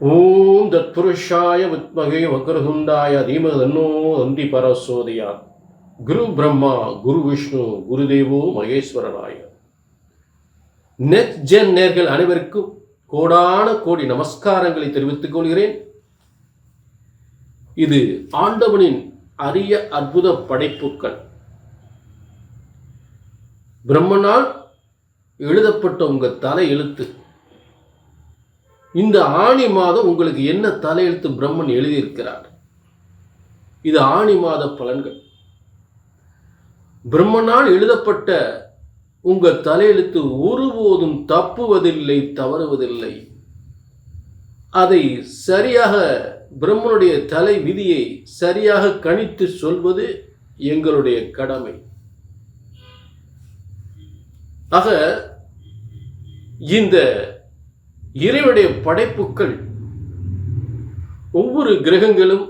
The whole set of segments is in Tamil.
ஓம் தத்புருஷாய வித்மகே வக்ரதுண்டாய தீமஹி தன்னோ தந்தி பரசோதயாத். குரு பிரம்மா குரு விஷ்ணு குருதேவோ மகேஸ்வரராய. நெக்ஸ்ட் ஜென் நேர்கள் அனைவருக்கும் கோடான கோடி நமஸ்காரங்களை தெரிவித்துக் கொள்கிறேன். இது ஆண்டவனின் அரிய அற்புத படைப்புக்கள். பிரம்மனால் எழுதப்பட்ட உங்க தலை எழுத்து. இந்த ஆணி மாதம் உங்களுக்கு என்ன தலையெழுத்து பிரம்மன் எழுதியிருக்கிறார்? இது ஆணி மாத பலன்கள். பிரம்மனால் எழுதப்பட்ட உங்க தலையெழுத்து ஒருபோதும் தப்புவதில்லை, தவறுவதில்லை. அதை சரியாக பிரம்மனுடைய தலை விதியை சரியாக கணித்து சொல்வது எங்களுடைய கடமை. ஆக இந்த இறைவனுடைய படைப்புக்கள் ஒவ்வொரு கிரகங்களும்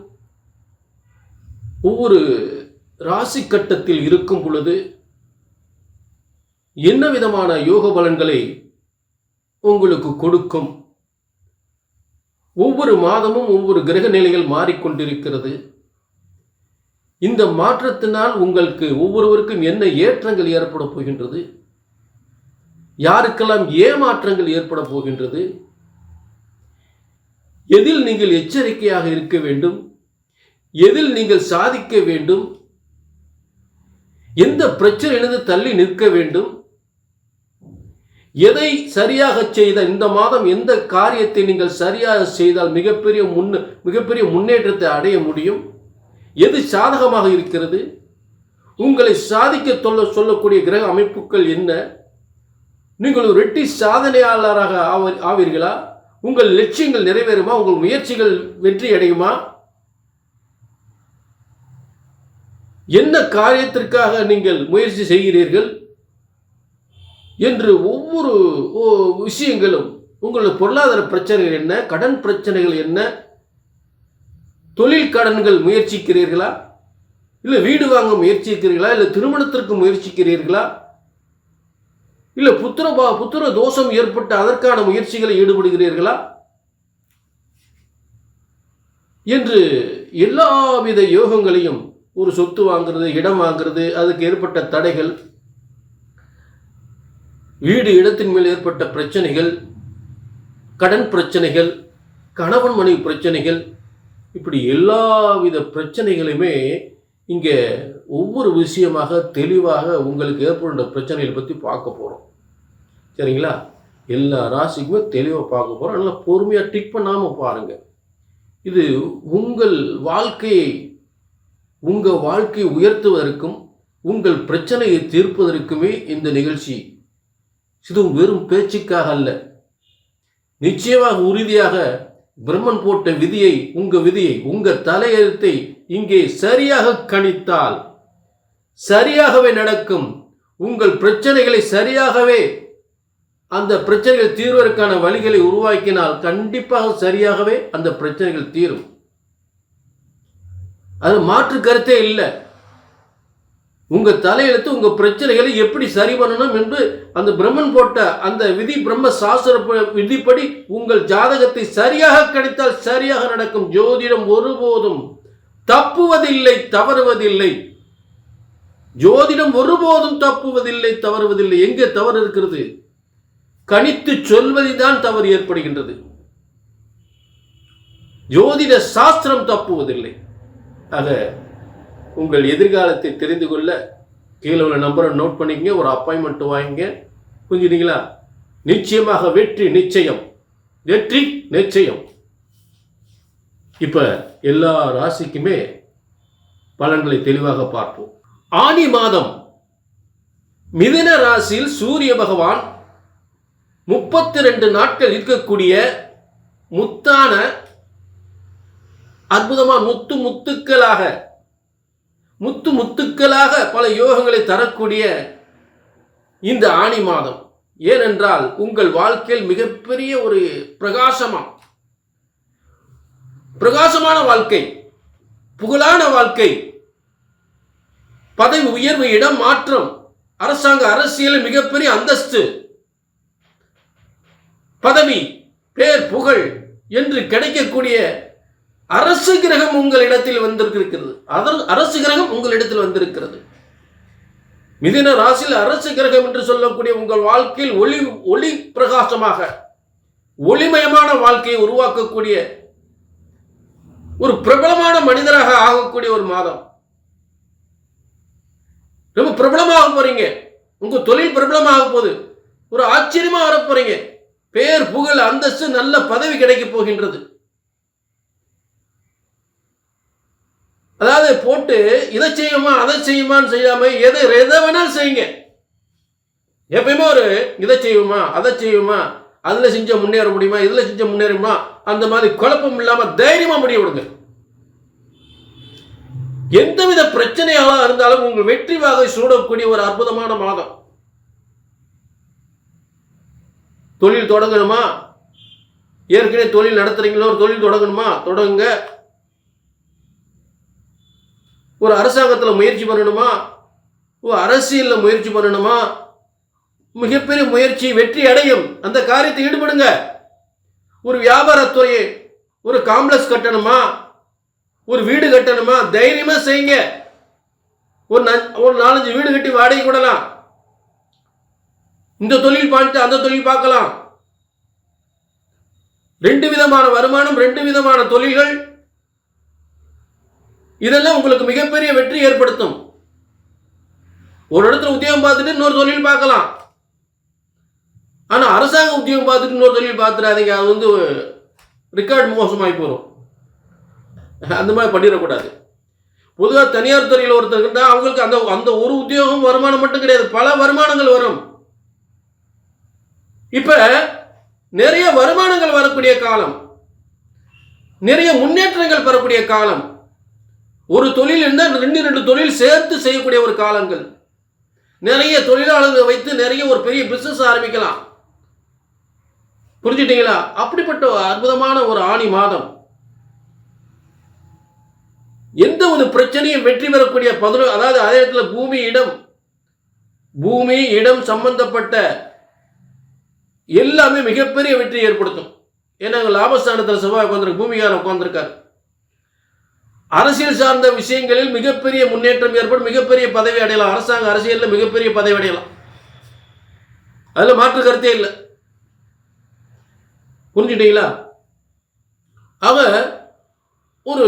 ஒவ்வொரு ராசி கட்டத்தில் இருக்கும் பொழுது என்ன விதமான யோக பலன்களை உங்களுக்கு கொடுக்கும். ஒவ்வொரு மாதமும் ஒவ்வொரு கிரக நிலைகள் மாறிக்கொண்டிருக்கிறது. இந்த மாற்றத்தினால் உங்களுக்கு ஒவ்வொருவருக்கும் என்ன ஏற்றங்கள் ஏற்பட போகின்றது, யாருக்கெல்லாம் ஏமாற்றங்கள் ஏற்பட போகின்றது, எதில் நீங்கள் எச்சரிக்கையாக இருக்க வேண்டும், எதில் நீங்கள் சாதிக்க வேண்டும், எந்த பிரச்சனையிலிருந்து தள்ளி நிற்க வேண்டும், எதை சரியாக செய்தால் இந்த மாதம் எந்த காரியத்தை நீங்கள் சரியாக செய்தால் மிகப்பெரிய முன்னேற்றத்தை அடைய முடியும், எது சாதகமாக இருக்கிறது, உங்களை சாதிக்க சொல்லக்கூடிய கிரக அமைப்புகள் என்ன, நீங்கள் ஒரு வெற்றி சாதனையாளராக ஆவீர்களா, உங்கள் லட்சியங்கள் நிறைவேறுமா, உங்கள் முயற்சிகள் வெற்றி அடையுமா, என்ன காரியத்திற்காக நீங்கள் முயற்சி செய்கிறீர்கள் என்று ஒவ்வொரு விஷயங்களும், உங்களுடைய பொருளாதார பிரச்சனைகள் என்ன, கடன் பிரச்சனைகள் என்ன, தொழில் கடன்கள் முயற்சிக்கிறீர்களா, இல்லை வீடு வாங்க முயற்சிக்கிறீர்களா, இல்லை திருமணத்திற்கு முயற்சிக்கிறீர்களா, இல்லை புத்திர தோஷம் ஏற்பட்டு அதற்கான முயற்சிகளை ஈடுபடுகிறீர்களா என்று எல்லாவித யோகங்களையும், ஒரு சொத்து வாங்கிறது, இடம் வாங்கிறது, அதுக்கு ஏற்பட்ட தடைகள், வீடு இடத்தின் மேல் ஏற்பட்ட பிரச்சனைகள், கடன் பிரச்சனைகள், கணவன் மனைவி பிரச்சனைகள், இப்படி எல்லாவித பிரச்சனைகளுமே இங்கே ஒவ்வொரு விஷயமாக தெளிவாக உங்களுக்கு ஏற்படுகின்ற பிரச்சனைகளை பற்றி பார்க்க போகிறோம். சரிங்களா? எல்லா ராசிக்குமே தெளிவாக பார்க்க போகிறோம். நல்லா பொறுமையாக டிக் பண்ணாமல் பாருங்கள். இது உங்கள் வாழ்க்கையை உயர்த்துவதற்கும் உங்கள் பிரச்சனையை தீர்ப்பதற்குமே இந்த நிகழ்ச்சி. இது வெறும் பேச்சுக்காக அல்ல. நிச்சயமாக உறுதியாக பிரம்மன் போட்ட விதியை, உங்க தலையெழுத்தை இங்கே சரியாக கணித்தால் சரியாகவே நடக்கும். உங்கள் பிரச்சனைகளை சரியாகவே, அந்த பிரச்சனைகள் தீர்வதற்கான வழிகளை உருவாக்கினால் கண்டிப்பாக சரியாகவே அந்த பிரச்சனைகள் தீரும். அது மாற்று கருத்தே இல்லை. உங்க தலையெழுத்து உங்க பிரச்சனைகளை எப்படி சரி பண்ணணும் என்று அந்த பிரம்மன் போட்ட அந்த விதி, பிரம்ம சாஸ்திர விதிப்படி உங்கள் ஜாதகத்தை சரியாக கணித்தால் சரியாக நடக்கும். ஜோதிடம் ஒருபோதும் தப்புவதில்லை, தவறுவதில்லை. ஜோதிடம் ஒருபோதும் தப்புவதில்லை, தவறுவதில்லை. எங்கே தவறு இருக்கிறது? கணித்து சொல்வதில்தான் தவறு ஏற்படுகின்றது. ஜோதிட சாஸ்திரம் தப்புவதில்லை. ஆக உங்கள் எதிர்காலத்தை தெரிந்து கொள்ள கீழே உள்ள நம்பரை நோட் பண்ணிக்கங்க, ஒரு அப்பாயின்மெண்ட் வாங்கிங்க. புரிஞ்சுட்டீங்களா? நிச்சயமாக வெற்றி நிச்சயம், வெற்றி நிச்சயம். இப்ப எல்லா ராசிக்குமே பலன்களை தெளிவாக பார்ப்போம். ஆனி மாதம் மிதுன ராசியில் சூரிய பகவான் 32 நாட்கள் இருக்கக்கூடிய முத்தான அற்புதமான முத்துக்களாக பல யோகங்களை தரக்கூடிய இந்த ஆனி மாதம். ஏனென்றால் உங்கள் வாழ்க்கையில் மிகப்பெரிய ஒரு பிரகாசமான வாழ்க்கை, புகழான வாழ்க்கை, பதவி உயர்வு, இடம் மாற்றம், அரசியல் மிகப்பெரிய அந்தஸ்து, பதவி, பேர், புகழ், என்று கிடைக்கக்கூடிய அரசு கிரகம் உங்களிடத்தில் வந்திருக்கிறது. அரசு கிரகம் உங்களிடத்தில் வந்திருக்கிறது. மிதுன ராசியில் அரசு கிரகம் என்று சொல்லக்கூடிய உங்கள் வாழ்க்கையில் ஒளி பிரகாசமாக ஒளிமயமான வாழ்க்கையை உருவாக்கக்கூடிய ஒரு பிரபலமான மனிதராக ஆகக்கூடிய ஒரு மாதம். ரொம்ப பிரபலமாக போறீங்க. உங்க தொழில் பிரபலமாக போகுது. ஒரு ஆச்சரியமா வர போறீங்க. பேர் புகழ் அந்தஸ்து நல்ல பதவி கிடைக்க போகின்றது. அதாவது போட்டு இதை செய்யுமா அதை செய்யுமான்னு செய்யாம எதை வேணாலும் செய்யுங்க. எப்பயுமே ஒரு இதை செய்யுமா அதை செய்யுமா, அதுல செஞ்ச முன்னேற முடியுமா, இதுல செஞ்ச முன்னேறுமா, அந்த மாதிரி குழப்பம் இல்லாம தைரியமா முடிய விடுங்க. எந்தவித பிரச்சனையாக இருந்தாலும் உங்கள் வெற்றி வாகை சூடக்கூடிய ஒரு அற்புதமான மாதம். தொழில் தொடங்கணுமா, ஏற்கனவே தொழில் நடத்துறீங்களோ, ஒரு தொழில் தொடங்கணுமா தொடங்க. ஒரு அரசாங்கத்தில் முயற்சி பண்ணணுமா, ஒரு அரசியலில் முயற்சி பண்ணணுமா, மிகப்பெரிய முயற்சி வெற்றி அடையும். அந்த காரியத்தை ஈடுபடுங்க. ஒரு வியாபாரத்துறையை ஒரு காம்ப்ளெக்ஸ் கட்டணுமா, ஒரு வீடு கட்டணுமா, தைரியமா செய்யுங்க. ஒரு 4-5 வீடு கட்டி வாடகை கூடலாம். இந்த தொழில் பார்த்து அந்த தொழில் பார்க்கலாம். 2 விதமான வருமானம், 2 விதமான தொழில்கள், இதெல்லாம் உங்களுக்கு மிகப்பெரிய வெற்றி ஏற்படுத்தும். ஒரு இடத்துல உத்தியோகம் பார்த்துட்டு இன்னொரு தொழில் பார்க்கலாம். ஆனா அரசாங்க உத்தியோகம் பார்த்துட்டு இன்னொரு தொழில் பார்த்துடாதீங்க. அது ரெக்கார்டு மோசமாகி போகும். அந்த மாதிரி பண்ணிடக்கூடாது. பொதுவாக தனியார் துறையில் ஒருத்தர் இருந்தால் அவங்களுக்கு அந்த ஒரு உத்தியோகம் வருமானம் மட்டும் கிடையாது, பல வருமானங்கள் வரும். இப்ப நிறைய வருமானங்கள் வரக்கூடிய காலம், நிறைய முன்னேற்றங்கள் பெறக்கூடிய காலம். ஒரு தொழில் இருந்தால் 2 தொழில் சேர்த்து செய்யக்கூடிய ஒரு காலங்கள். நிறைய தொழிலாளர்களை வைத்து நிறைய ஒரு பெரிய பிசினஸ் ஆரம்பிக்கலாம். புரிஞ்சுட்டீங்களா? அப்படிப்பட்ட அற்புதமான ஒரு ஆணி மாதம். எந்த ஒரு பிரச்சனையும் வெற்றி பெறக்கூடிய அதாவது அதே இடத்துல பூமி இடம் சம்பந்தப்பட்ட எல்லாமே மிகப்பெரிய வெற்றி ஏற்படுத்தும். ஏன்னா லாபஸ்தானத்தில் செவ்வாய் உட்கார்ந்து பூமிகாரன் உட்கார்ந்துருக்காரு. அரசியல் சார்ந்த விஷயங்களில் மிகப்பெரிய முன்னேற்றம் ஏற்படும். மிகப்பெரிய பதவி அடையலாம். அரசியலில் மிகப்பெரிய பதவி அடையலாம். அதுல மாற்று கருத்தே இல்லை. புரிஞ்சுட்டீங்களா? ஆக ஒரு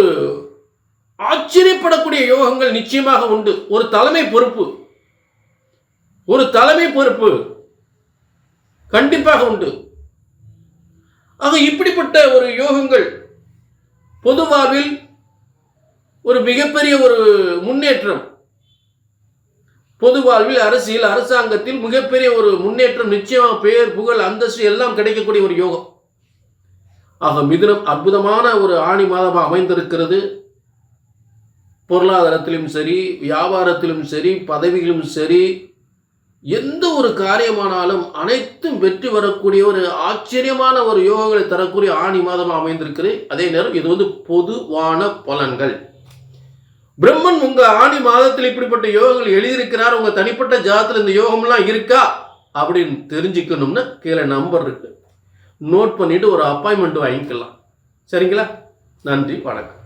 ஆச்சரியப்படக்கூடிய யோகங்கள் நிச்சயமாக உண்டு. ஒரு தலைமை பொறுப்பு கண்டிப்பாக உண்டு. ஆக இப்படிப்பட்ட ஒரு யோகங்கள் பொது வாழ்வில் ஒரு மிகப்பெரிய ஒரு முன்னேற்றம். பொது வாழ்வில் அரசியல் அரசாங்கத்தில் மிகப்பெரிய ஒரு முன்னேற்றம் நிச்சயமாக பெயர் புகழ் அந்தஸ்து எல்லாம் கிடைக்கக்கூடிய ஒரு யோகம். ஆக மிதுனம் அற்புதமான ஒரு ஆணி மாதமாக அமைந்திருக்கிறது. பொருளாதாரத்திலும் சரி, வியாபாரத்திலும் சரி, பதவியிலும் சரி, எந்த ஒரு காரியமானாலும் அனைத்தும் வெற்றி வரக்கூடிய ஒரு ஆச்சரியமான ஒரு யோகங்களை தரக்கூடிய ஆணி மாதமாக அமைந்திருக்கிறது. அதே நேரம் இது பொதுவான பலன்கள். பிரம்மன் உங்க ஆணி மாதத்தில் இப்படிப்பட்ட யோகங்கள் எழுதியிருக்கிறார். உங்க தனிப்பட்ட ஜாதத்தில் இந்த யோகம்லாம் இருக்கா அப்படின்னு தெரிஞ்சுக்கணும்னா கீழே நம்பர் இருக்கு, நோட் பண்ணிட்டு ஒரு அப்பாயின்மெண்ட் வாங்கிக்கலாம். சரிங்களா? நன்றி, வணக்கம்.